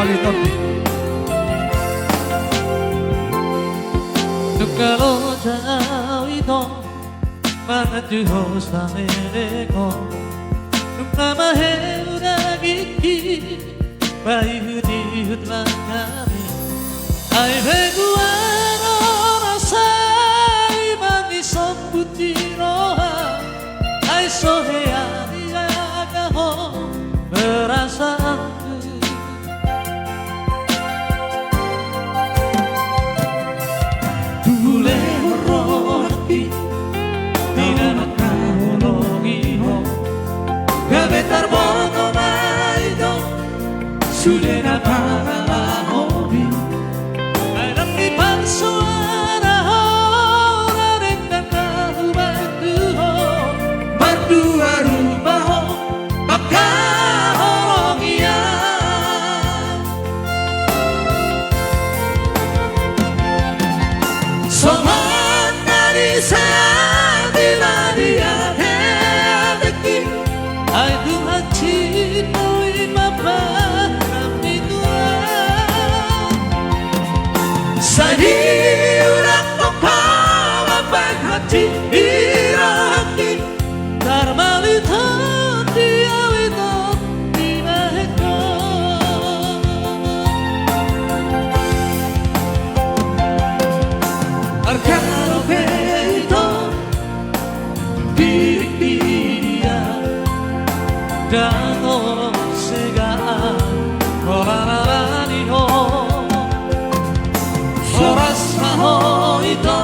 kali topi. Kalau jauh itu mana tuh samego, nama hera gigi, bayu di hutan kami. Ai beguano rasai mani sambuti roha, ai soheani agaho perasaan. Gabetar bono maido Sudena pala hobi Alam di pansuara hora Rendan tahu bantu ho Bantu aruba ho Maka horongia Soman dari saya Bila dia ai tu hachi noi mapa kami tua sadi urak topa mapa hati iraki darmali thati awito dimaheko arkaro peito Dano sega korarani ho Horas maho ito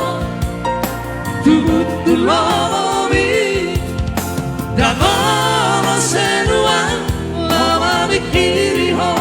Tubut lomi Dano senuan lama mikiri ho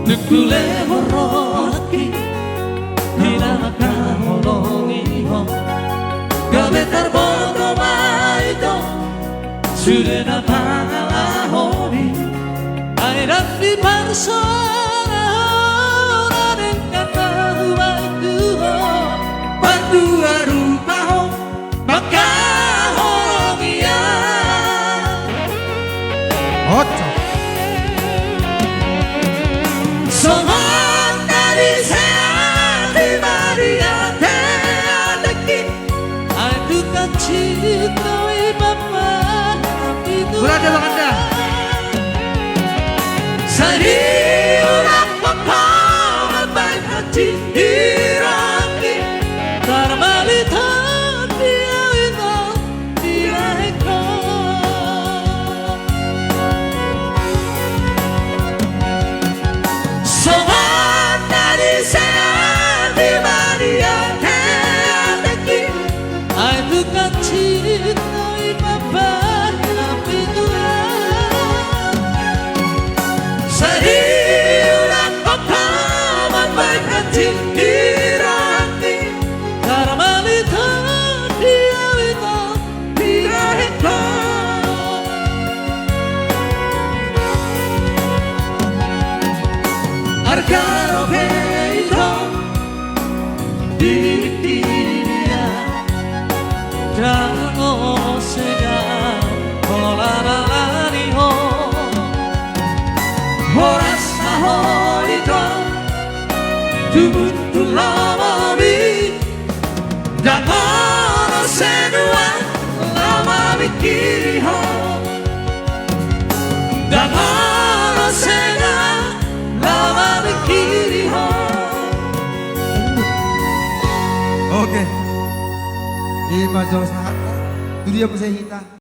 Nukule borroki Hila maka holongi ho Gabetar bono maito Sudena pala hobi Airat di parsona Hora dengan tahu bantu ho Bantu arupa ho Maka holongia Ocho. Soman dari saya di Maria te adaki ai tu cinta bapa itu Berada bang Anda. Sari urak papa baik hati iraki darmali thati awito diraheko Soman dari saya di Maria te adaki ai tu cinta bapa tapi tua Sari ulang papa baik hati iraki darmali thati awito diraheko Argaro peito Diritia Dano sega Kolarani ho Horas maho ito Tubut tulamabi Dano senua Lama mikiri ho Dano sega Lama mikiri ho Oke. Di Majong Sahata. Dunia Pesehita.